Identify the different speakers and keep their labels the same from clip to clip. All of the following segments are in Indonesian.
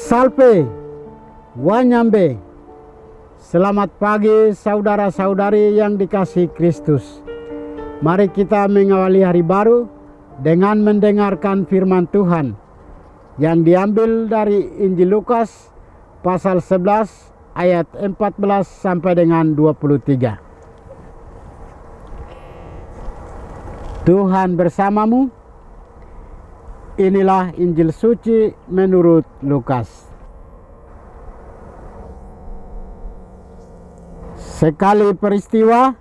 Speaker 1: Salve, Wanyambe. Selamat pagi saudara-saudari yang dikasihi Kristus. Mari kita mengawali hari baru dengan mendengarkan firman Tuhan yang diambil dari Injil Lukas pasal 11 ayat 14 sampai dengan 23. Tuhan bersamamu. Inilah Injil suci menurut Lukas. Sekali peristiwa,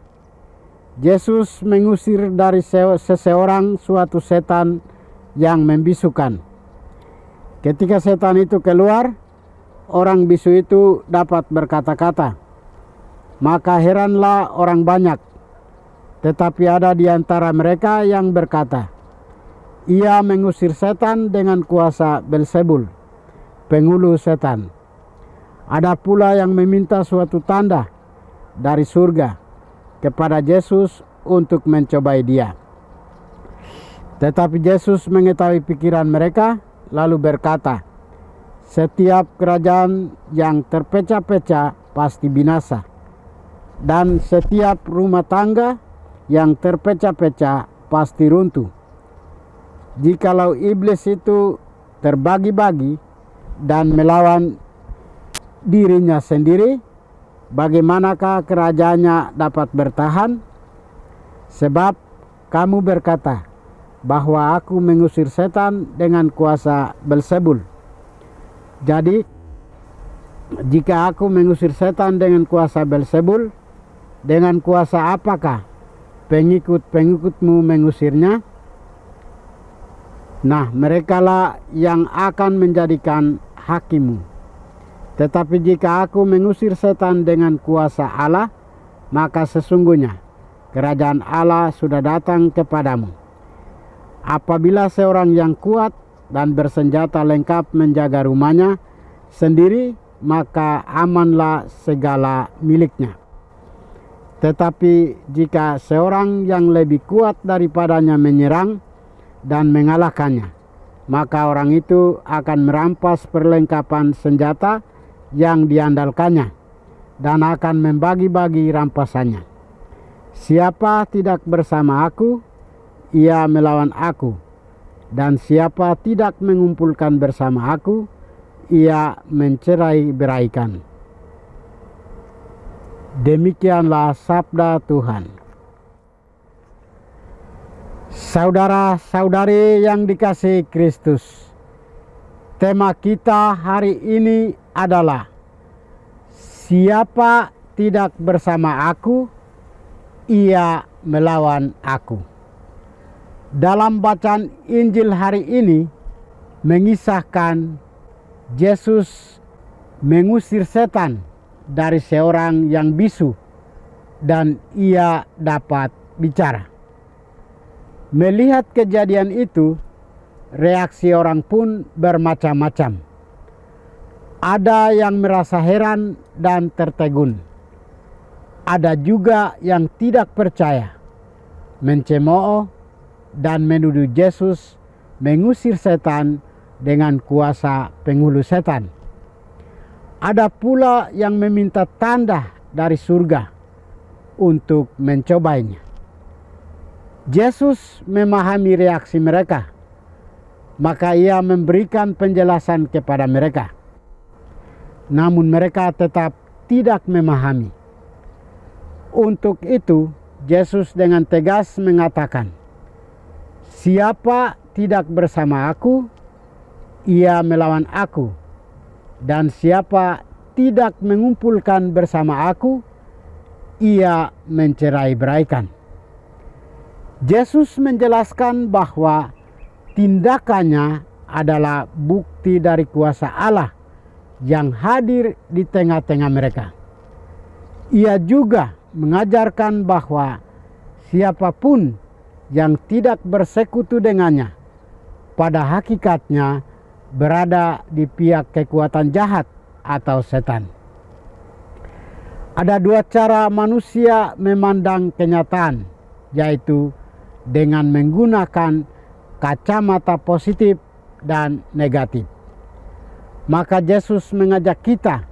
Speaker 1: Yesus mengusir dari seseorang suatu setan yang membisukan. Ketika setan itu keluar, orang bisu itu dapat berkata-kata. Maka heranlah orang banyak. Tetapi ada di antara mereka yang berkata, ia mengusir setan dengan kuasa Beelzebul, penghulu setan. Ada pula yang meminta suatu tanda dari surga kepada Yesus untuk mencobai dia. Tetapi Yesus mengetahui pikiran mereka, lalu berkata, setiap kerajaan yang terpecah-pecah pasti binasa, dan setiap rumah tangga yang terpecah-pecah pasti runtuh. Jikalau iblis itu terbagi-bagi dan melawan dirinya sendiri, bagaimanakah kerajaannya dapat bertahan? Sebab kamu berkata bahwa aku mengusir setan dengan kuasa Beelzebul. Jadi, jika aku mengusir setan dengan kuasa Beelzebul, dengan kuasa apakah pengikut-pengikutmu mengusirnya? Nah, merekalah yang akan menjadikan hakimmu. Tetapi jika aku mengusir setan dengan kuasa Allah, maka sesungguhnya kerajaan Allah sudah datang kepadamu. Apabila seorang yang kuat dan bersenjata lengkap menjaga rumahnya sendiri, maka amanlah segala miliknya. Tetapi jika seorang yang lebih kuat daripadanya menyerang dan mengalahkannya, maka orang itu akan merampas perlengkapan senjata yang diandalkannya dan akan membagi-bagi rampasannya. Siapa tidak bersama aku, ia melawan aku, dan siapa tidak mengumpulkan bersama aku, ia mencerai-beraikan. Demikianlah sabda Tuhan. Saudara-saudari yang dikasihi Kristus, tema kita hari ini adalah siapa tidak bersama aku, ia melawan aku. Dalam bacaan Injil hari ini mengisahkan Yesus mengusir setan dari seorang yang bisu dan ia dapat bicara. Melihat kejadian itu, reaksi orang pun bermacam-macam. Ada yang merasa heran dan tertegun. Ada juga yang tidak percaya, mencemooh dan menuduh Yesus mengusir setan dengan kuasa penghulu setan. Ada pula yang meminta tanda dari surga untuk mencobainya. Yesus memahami reaksi mereka, maka ia memberikan penjelasan kepada mereka. Namun mereka tetap tidak memahami. Untuk itu, Yesus dengan tegas mengatakan, siapa tidak bersama aku, ia melawan aku. Dan siapa tidak mengumpulkan bersama aku, ia mencerai-beraikan. Yesus menjelaskan bahwa tindakannya adalah bukti dari kuasa Allah yang hadir di tengah-tengah mereka. Ia juga mengajarkan bahwa siapapun yang tidak bersekutu dengannya, pada hakikatnya berada di pihak kekuatan jahat atau setan. Ada dua cara manusia memandang kenyataan, yaitu dengan menggunakan kacamata positif dan negatif. Maka Yesus mengajak kita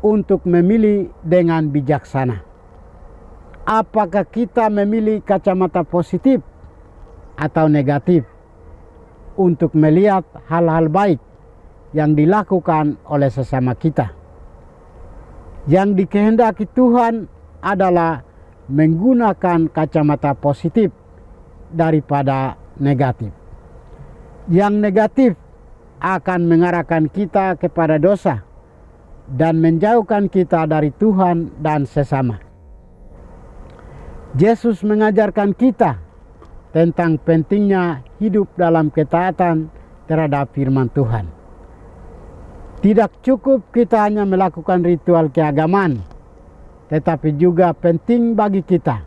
Speaker 1: untuk memilih dengan bijaksana. Apakah kita memilih kacamata positif atau negatif untuk melihat hal-hal baik yang dilakukan oleh sesama kita? Yang dikehendaki Tuhan adalah menggunakan kacamata positif daripada negatif. Yang negatif akan mengarahkan kita kepada dosa dan menjauhkan kita dari Tuhan dan sesama. Yesus mengajarkan kita tentang pentingnya hidup dalam ketaatan terhadap firman Tuhan. Tidak cukup kita hanya melakukan ritual keagamaan, tetapi juga penting bagi kita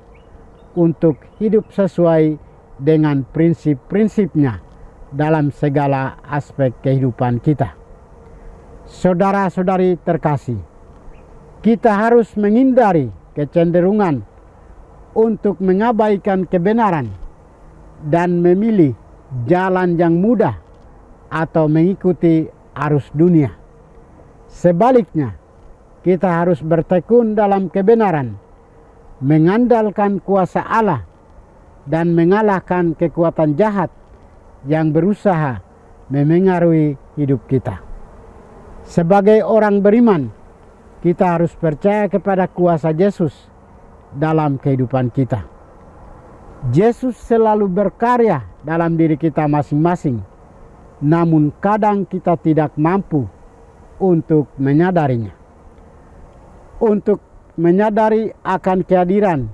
Speaker 1: untuk hidup sesuai dengan prinsip-prinsipnya dalam segala aspek kehidupan kita. Saudara-saudari terkasih, kita harus menghindari kecenderungan untuk mengabaikan kebenaran dan memilih jalan yang mudah atau mengikuti arus dunia. Sebaliknya, kita harus bertekun dalam kebenaran, mengandalkan kuasa Allah, dan mengalahkan kekuatan jahat yang berusaha memengaruhi hidup kita. Sebagai orang beriman, kita harus percaya kepada kuasa Yesus dalam kehidupan kita. Yesus selalu berkarya dalam diri kita masing-masing, namun kadang kita tidak mampu untuk menyadarinya. Untuk menyadari akan kehadiran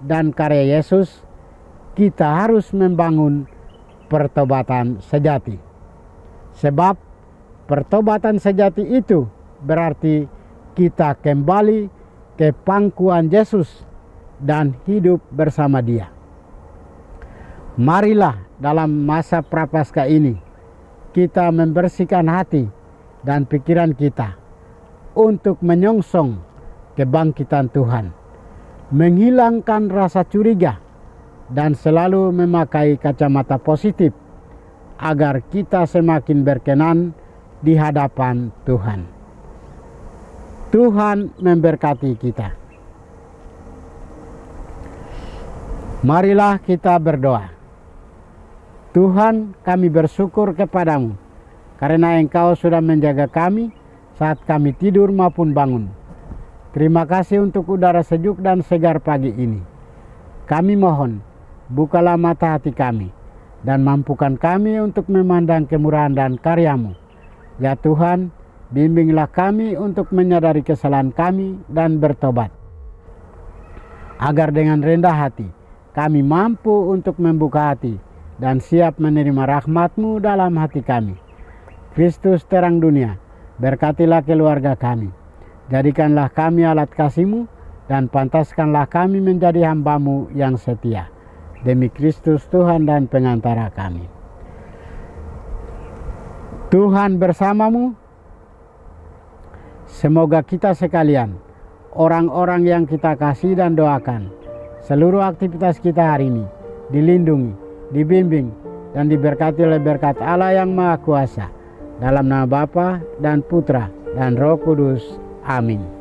Speaker 1: dan karya Yesus, kita harus membangun pertobatan sejati. Sebab pertobatan sejati itu berarti kita kembali ke pangkuan Yesus dan hidup bersama Dia. Marilah dalam masa Prapaskah ini kita membersihkan hati dan pikiran kita untuk menyongsong kebangkitan Tuhan, menghilangkan rasa curiga, dan selalu memakai kacamata positif agar kita semakin berkenan di hadapan Tuhan. Tuhan memberkati kita. Marilah kita berdoa. Tuhan, kami bersyukur kepadamu karena Engkau sudah menjaga kami saat kami tidur maupun bangun. Terima kasih untuk udara sejuk dan segar pagi ini. Kami mohon, bukalah mata hati kami dan mampukan kami untuk memandang kemurahan dan karya-Mu. Ya Tuhan, bimbinglah kami untuk menyadari kesalahan kami dan bertobat, agar dengan rendah hati kami mampu untuk membuka hati dan siap menerima rahmat-Mu dalam hati kami. Kristus terang dunia, berkatilah keluarga kami. Jadikanlah kami alat kasih-Mu dan pantaskanlah kami menjadi hamba-Mu yang setia. Demi Kristus Tuhan dan pengantara kami. Tuhan bersamamu. Semoga kita sekalian, orang-orang yang kita kasih dan doakan, seluruh aktivitas kita hari ini dilindungi, dibimbing, dan diberkati oleh berkat Allah yang Maha Kuasa. Dalam nama Bapa dan Putra dan Roh Kudus. Amin.